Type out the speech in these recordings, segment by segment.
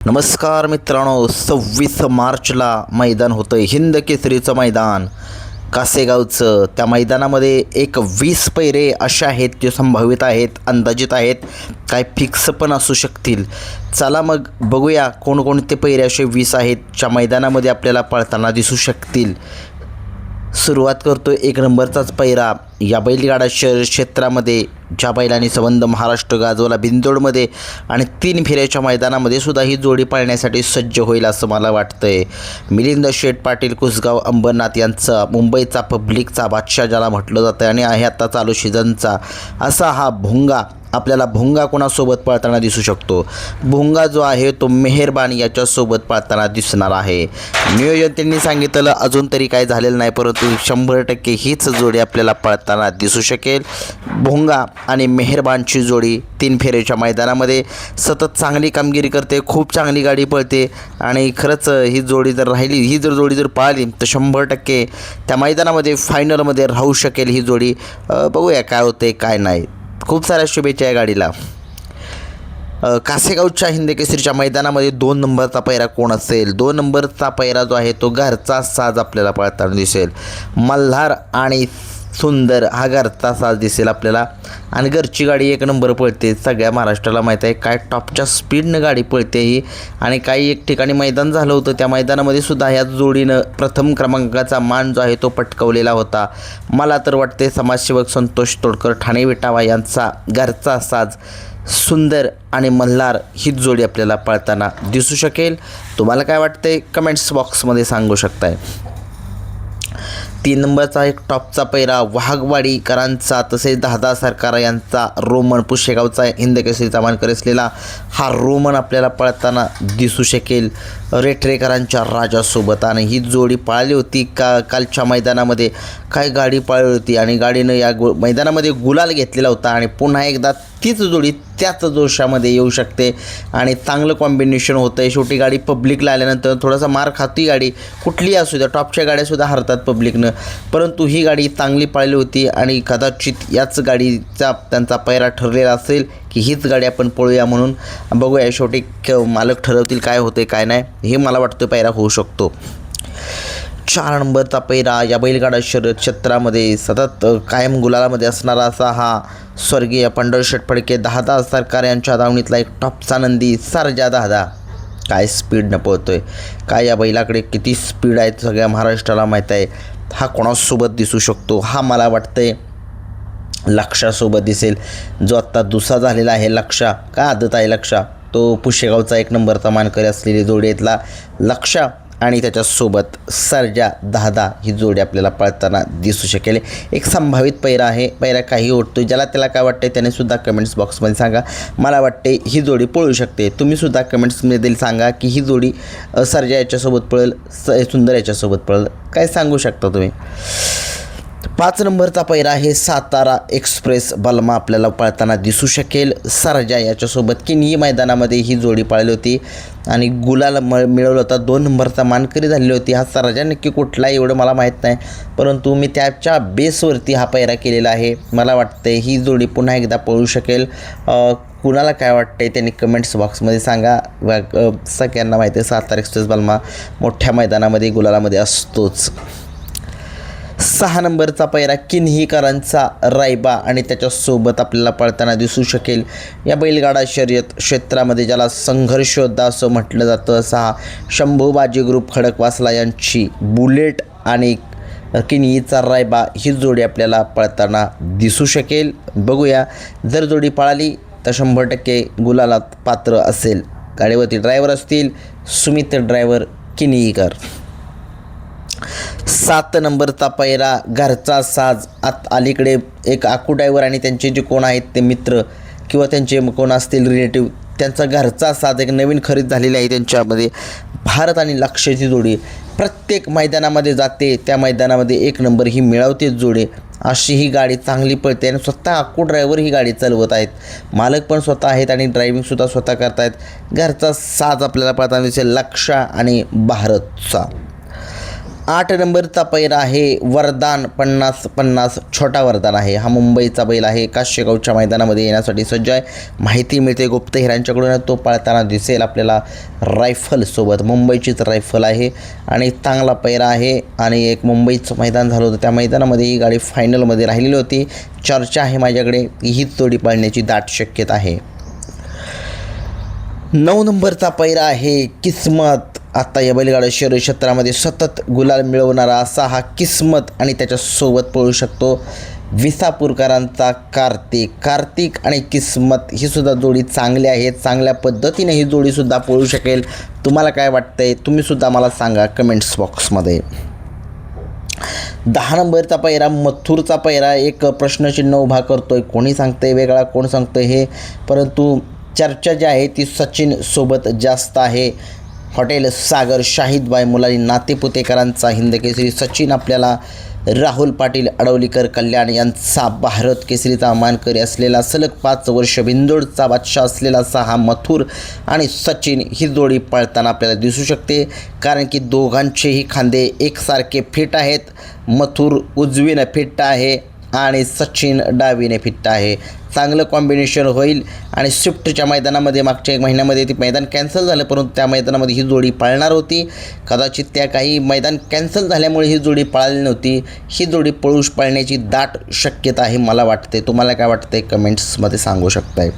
नमस्कार मित्रांनो, 26 मार्चला मैदान होतं हिंद केसरीचं मैदान कासेगावचं. त्या मैदानामध्ये एक 20 पैरे अशा आहेत जे संभावित आहेत, अंदाजित आहेत, काय फिक्स पण असू शकतील. चला मग बघूया कोणकोणते पैरे असे 20 आहेत ज्या मैदानामध्ये आपल्याला पळताना दिसू शकतील. सुरुवात करतो एक नंबरचाच पैरा. या बैलगाडा शहर क्षेत्रामध्ये ज्या बैलांनी संबंध महाराष्ट्र गाजवला बिंदोडमध्ये आणि 3 फेऱ्याच्या मैदानामध्ये सुद्धा ही जोडी पाळण्यासाठी सज्ज होईल असं मला वाटतंय. मिलिंद शेठ पाटील कुसगाव अंबरनाथ यांचा मुंबईचा पब्लिकचा बादशाह ज्याला म्हटलं जातं आणि आहे आता चालू सीझनचा असा हा भोंगा. आपल्याला भोंगा कोणासोबत पळताना दिसू शकतो? भोंगा जो आहे तो मेहरबान याच्यासोबत पळताना दिसणार आहे. नियोजन त्यांनी सांगितलं अजून तरी काय झालेलं नाही, परंतु 100% हीच जोडी आपल्याला पळताना दिसू शकेल. भोंगा आणि मेहरबानची जोडी 3 फेऱ्याच्या मैदानामध्ये सतत चांगली कामगिरी करते, खूप चांगली गाडी पळते आणि खरंच ही जोडी जर राहिली, ही जोडी जर पाळली तर 100% त्या मैदानामध्ये फायनलमध्ये राहू शकेल ही जोडी. बघूया काय होते काय नाही. खूप साऱ्या शुभेच्छा या गाडीला. कासेगावच्या हिंद केसरीच्या मैदानामध्ये 2 नंबरचा पैरा कोण असेल? 2 नंबरचा पैरा जो आहे तो घरचा साज आपल्याला पळताना दिसेल. मल्हार आणि सुंदर हा घरचा साज दिसेल आपल्याला आणि घरची गाडी 1 नंबर पळते. सगळ्या महाराष्ट्राला माहीत आहे काय टॉपच्या स्पीडनं गाडी पळते ही. आणि काही एक ठिकाणी मैदान झालं होतं, त्या मैदानामध्ये सुद्धा ह्या जोडीनं प्रथम क्रमांकाचा मान जो आहे तो पटकवलेला होता. मला तर वाटते समाजसेवक संतोष तोडकर ठाणे विटावा यांचा घरचा साज सुंदर आणि मल्हार ही जोडी आपल्याला पळताना दिसू शकेल. तुम्हाला काय वाटते कमेंट्स बॉक्समध्ये सांगू शकताय. 3 नंबरचा एक टॉपचा पैरा वाघवाडीकरांचा तसेच दादा सरकार यांचा रोमन पुशेगावचा हिंद केसरीचा मानकरी असलेला हा रोमन आपल्याला पळताना दिसू शकेल रेठरेकरांच्या राजासोबत. आणि ही जोडी पळाली होती कालच्या मैदानामध्ये. काय गाडी पळाली होती आणि गाडीनं या मैदानामध्ये गुलाल घेतलेला होता आणि पुन्हा एकदा तीच जोडी त्याच जोशामध्ये येऊ शकते आणि चांगलं कॉम्बिनेशन होतं आहे. शेवटी गाडी पब्लिकला आल्यानंतर थोडासा मार खाती गाडी, कुठलीही असू द्या, टॉपच्या गाड्यासुद्धा हरतात पब्लिकनं, परंतु ही गाडी चांगली पळाली होती आणि कदाचित याच गाडीचा त्यांचा पैरा ठरलेला असेल की हीच गाडी आपण पळूया म्हणून. बघूया शेवटी मालक ठरवतील काय होते काय नाही. हे मला वाटतं पैरा होऊ शकतो. 4 नंबरचा पैरा या बैलगाडा शर्यत क्षेत्रामध्ये सतत कायम गुलालामध्ये असणारा असा हा स्वर्गीय पंढरशेठ फडके दादा सरकार यांच्या दावणीतला एक टॉपचा नंदी सर्जा दादा. काय स्पीडनं पळतोय, काय या बैलाकडे किती स्पीड आहे सगळ्या महाराष्ट्राला माहीत आहे. हा कोणासोबत दिसू शकतो? हा मला वाटतंय लक्षासोबत दिसेल, जो आत्ता दुसरा झालेला आहे. लक्षा काय आदत आहे लक्षा, तो पुशेगावचा 1 नंबरचा मानकरी असलेली जोडी येतला लक्षा आणि त्याच्यासोबत सर्जा दादा ही जोडी आपल्याला पळताना दिसू शकेल. एक संभावित पैरा आहे. पैरा काही ओढतो, ज्याला त्याला काय वाटते त्याने सुद्धा कमेंट्स बॉक्समध्ये सांगा. मला वाटते ही जोडी पळू शकते. तुम्ही सुद्धा कमेंट्समध्ये सांगा की ही जोडी सर्जा याच्यासोबत पळेल, सुंदर याच्यासोबत पळेल, काय सांगू शकता तुम्ही. 5 नंबरचा पैरा आहे सातारा एक्सप्रेस बलमा आपल्याला पळताना दिसू शकेल. सर्जा याच्यासोबत किनी मैदानामध्ये ही जोडी पळाली होती आणि गुलाल मिळवलं होता. 2 नंबरचा मानकरी झालेली होती. हा सर्जा नक्की कुठला एवढं मला माहीत नाही, परंतु मी त्याच्या बेसवरती हा पैरा केलेला आहे. मला वाटतं ही जोडी पुन्हा एकदा पळू शकेल. कुणाला काय वाटतंय त्यांनी कमेंट्स बॉक्समध्ये सांगा. सगळ्यांना माहिती आहे सातारा एक्सप्रेस बलमा मोठ्या मैदानामध्ये गुलालामध्ये असतोच. 6 नंबरचा पैरा किन्हीकरांचा रायबा आणि त्याच्यासोबत आपल्याला पळताना दिसू शकेल. या बैलगाडा शर्यत क्षेत्रामध्ये ज्याला संघर्ष योद्धा असं म्हटलं जातं असा हा शंभू बाजी ग्रुप खडकवासला यांची बुलेट आणि किन्हीचा रायबा ही जोडी आपल्याला पळताना दिसू शकेल. बघूया जर जोडी पळाली तर 100% गुलालात पात्र असेल. गाडीवरती ड्रायव्हर असतील सुमित ड्रायव्हर किन्हीकर. 7 नंबरचा पैरा घरचा साज. अलीकडे एक आकू ड्रायव्हर आणि त्यांचे जे कोण आहेत ते मित्र किंवा त्यांचे कोण असतील रिलेटिव्ह, त्यांचा घरचा साज एक नवीन खरेदी झालेली आहे त्यांच्यामध्ये. भारत आणि लक्ष्याची जोडी प्रत्येक मैदानामध्ये जाते, त्या मैदानामध्ये 1 नंबर ही मिळवतेच जोडी. अशी ही गाडी चांगली पळते आणि स्वतः आकू ड्रायव्हर ही गाडी चालवत आहेत. मालक पण स्वतः आहेत आणि ड्रायव्हिंगसुद्धा स्वतः करत आहेत. घरचा साज आपल्याला पळताना दिसेल लक्षा आणि भारतचा. 8 नंबरचा पैरा आहे वरदान 50-50 छोटा वरदान आहे. हा मुंबईचा बैल आहे. काशेगावच्या मैदानामध्ये येण्यासाठी सज्ज आहे. माहिती मिळते गुप्त हिरांच्याकडून तो पळताना दिसेल आपल्याला रायफलसोबत. मुंबईचीच रायफल आहे आणि चांगला पैरा आहे. आणि एक मुंबईचं मैदान झालं होतं त्या मैदानामध्ये ही गाडी फायनलमध्ये राहिलेली होती. चर्चा आहे माझ्याकडे की हीच जोडी पळण्याची दाट शक्यता आहे. 9 नंबरचा पैरा आहे किस्मत. आता या बैलगाडा शहर क्षेत्रामध्ये सतत गुलाल मिळवणारा असा हा किस्मत आणि त्याच्यासोबत पळू शकतो विसापूरकरांचा कार्तिक आणि किस्मत. ही सुद्धा जोडी चांगली आहे. चांगल्या पद्धतीने ही जोडीसुद्धा पळू शकेल. तुम्हाला काय वाटतंय तुम्हीसुद्धा मला सांगा कमेंट्स बॉक्समध्ये. 10 नंबरचा पैरा मथुरचा पैरा. एक प्रश्नचिन्ह उभा करतोय. कोणी सांगतंय वेगळा कोण सांगतंय हे, परंतु चर्चा जी आहे ती सचिन सोबत जास्त आहे. हॉटेल सागर शाहीदबाई मुलानी नातेपुतेकरांचा हिंदकेसरी सचिन आपल्याला राहुल पाटील अडवलीकर कल्याण यांचा भारत केसरीचा मानकरी असलेला सलग 5 वर्ष बिंदोडचा बादशाह असलेला असा हा मथुर आणि सचिन ही जोडी पळताना आपल्याला दिसू शकते. कारण की दोघांचेही खांदे एकसारखे फिट आहेत. मथुर उजवीनं फिट आहे आणि सचिन डावीने फिट आहे. चांगलं कॉम्बिनेशन होईल. आणि स्विफ्टच्या मैदानामध्ये मागच्या 1 महिन्यामध्ये ते मैदान कॅन्सल झालं, परंतु त्या मैदानामध्ये ही जोडी पळणार होती. कदाचित त्या काही मैदान कॅन्सल झाल्यामुळे ही जोडी पळाली नव्हती. ही जोडी पळण्याची दाट शक्यता आहे मला वाटते. तुम्हाला काय वाटते कमेंट्समध्ये सांगू शकताय.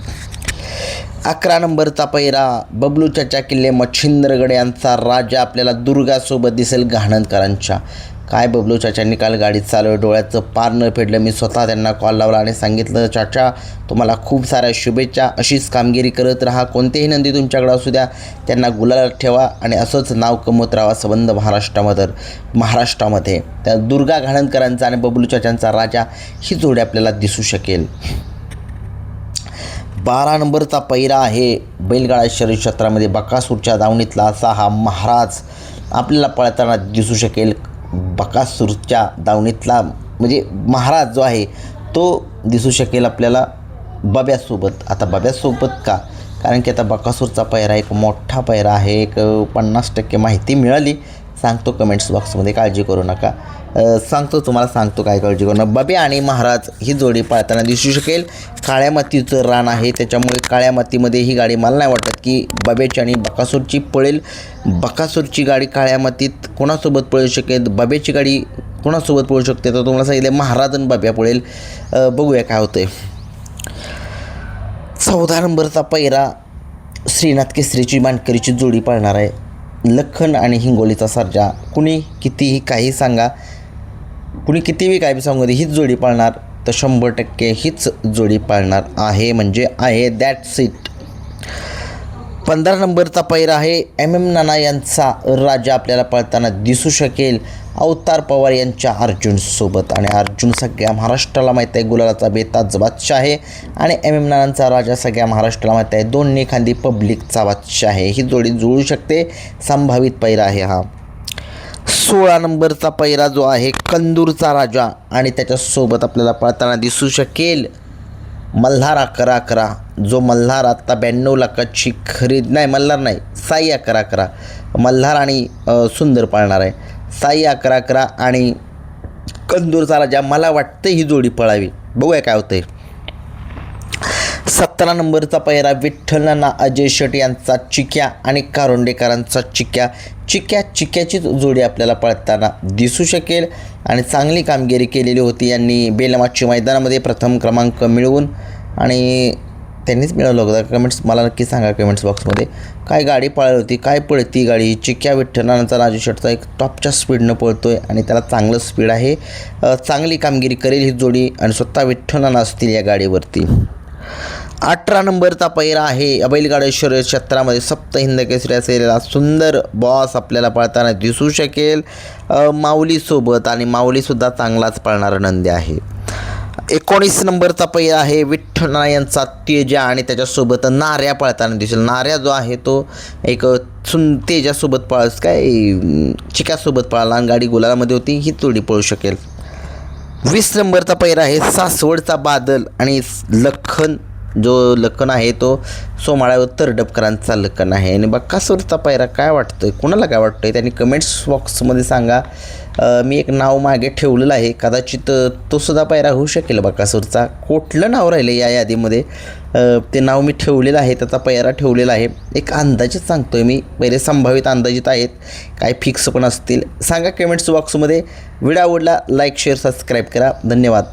11 नंबरचा पैरा बबलू चाचा किल्ले मच्छिंद्रगड यांचा राजा आपल्याला दुर्गासोबत दिसेल घाणंदकरांच्या. काय बबलू चाचांनी काल गाडी चालवली, डोळ्याचं पार न फेडलं. मी स्वतः त्यांना कॉल लावला आणि सांगितलं चाचा तुम्हाला खूप साऱ्या शुभेच्छा. अशीच कामगिरी करत राहा. कोणतेही नंदी तुमच्याकडे असू द्या त्यांना गुलालात ठेवा आणि असंच नाव कमवत राहा संबंध महाराष्ट्रामध्ये. त्या दुर्गा घाणंदकरांचा आणि बबलू चाचांचा राजा ही जोडी आपल्याला दिसू शकेल. 12 नंबरचा पैरा आहे बैलगाडा शर्यत क्षेत्रामध्ये बकासूरच्या दावणीतला असा हा महाराज आपल्याला पळताना दिसू शकेल. बकासूरच्या दावणीतला म्हणजे महाराज जो आहे तो दिसू शकेल आपल्याला बब्यासोबत. आता बब्यासोबत का, कारण की आता बकासूरचा पैरा एक मोठा पैरा आहे. एक 50% माहिती मिळाली. सांगतो कमेंट्स बॉक्समध्ये, काळजी करू नका. तुम्हाला सांगतो काय काळजी करू नका. बब्या आणि महाराज ही जोडी पळताना दिसू शकेल. काळ्या मातीचं रान आहे त्याच्यामुळे काळ्या मातीमध्ये ही गाडी मला नाही वाटत की बब्याची आणि बकासूरची पळेल. बकासूरची गाडी काळ्या मातीत कोणासोबत पळू शकेल, बब्याची गाडी कोणासोबत पळू शकते तर तुम्हाला सांगितलं महाराज आणि बब्या पळेल. बघूया काय होतंय. 14 नंबरचा पैरा श्रीनाथ केसरीची मानकरीची जोडी पळणार आहे. लखन आणि हिंगोलीचा सर्जा. कुणी कितीही काही सांगा, कुणी कितीही काय सांगू दे, हीच जोडी पाळणार तर 100% हीच जोडी पाळणार आहे. म्हणजे आहे दॅट्स इट. 15 नंबरचा पैरा आहे MM नाना यांचा राजा आपल्याला पळताना दिसू शकेल अवतार पवार यांच्या अर्जुनसोबत. आणि अर्जुन सगळ्या महाराष्ट्राला माहीत आहे गुलालाचा बेताज बादशाह आहे आणि MM नानांचा राजा सगळ्या महाराष्ट्राला माहीत आहे दोन्ही खांदी पब्लिकचा बादशाह आहे. ही जोडी जुळू शकते. संभावित पैरा आहे हा. 16 नंबरचा पैरा जो आहे कंदूरचा राजा आणि त्याच्यासोबत आपल्याला पळताना दिसू शकेल मल्हार 11-11. जो मल्हार आत्ता 92 लाखाची मल्हार नाही साई 11-11. मल्हार आणि सुंदर पाळणार आहे. साई 11-11 आणि कंदूरचा राजा. मला वाटतं ही जोडी पळावी. बघूया काय होतंय. 17 नंबरचा पैरा विठ्ठल नाना अजय शेट यांचा चिक्या आणि कारोंडेकरांचा चिक्याचीच जोडी आपल्याला पळताना दिसू शकेल. आणि चांगली कामगिरी केलेली होती यांनी बेलमाची मैदानामध्ये प्रथम क्रमांक मिळवून. आणि त्यांनीच मिळवलं होतं. कमेंट्स मला नक्की सांगा कमेंट्स बॉक्समध्ये काय गाडी पळाली होती, काय पळती गाडी. चिक्या विठ्ठलांचा राजू शेटचा एक टॉपच्या स्पीडनं पळतो आहे आणि त्याला चांगलं स्पीड आहे. चांगली कामगिरी करेल ही जोडी आणि स्वतः विठ्ठलांना असतील या गाडीवरती. 18 नंबरचा पैरा आहे बैलगाडा शर्यत क्षेत्रामध्ये सप्त हिंद केसरी असलेला सुंदर बॉस आपल्याला पळताना दिसू शकेल माऊलीसोबत. आणि माऊलीसुद्धा चांगलाच पळणारा नंदी आहे. 19 नंबरचा पैरा आहे विठ्ठल यांचा तेजा आणि त्याच्यासोबत नाऱ्या पळताना दिसेल. नाऱ्या जो आहे तो एक तेजासोबत चिक्यासोबत पळाला आणि गाडी गुलालामध्ये होती. ही जोडी पळू शकेल. 20 नंबरचा पैरा आहे सासवडचा बादल आणि लखन जो लखन आहे तो सोमाळ्यावर तरडपकरांचा लखन आहे. आणि बकासूरचा पायरा काय वाटतं आहे, कुणाला काय वाटतं आहे त्यांनी कमेंट्स बॉक्समध्ये सांगा. मी एक नाव मागे ठेवलेलं आहे, कदाचित तो सुद्धा पायरा होऊ शकेल बकासूरचा. कुठलं नाव राहिलं या यादीमध्ये ते नाव मी ठेवलेलं आहे, त्याचा पायरा ठेवलेला आहे. एक अंदाजित सांगतो आहे मी, पहिले संभावित अंदाजित आहेत, काय फिक्स पण असतील. सांगा कमेंट्स बॉक्समध्ये. व्हिडिओ आवडला लाईक शेअर सबस्क्राईब करा. धन्यवाद.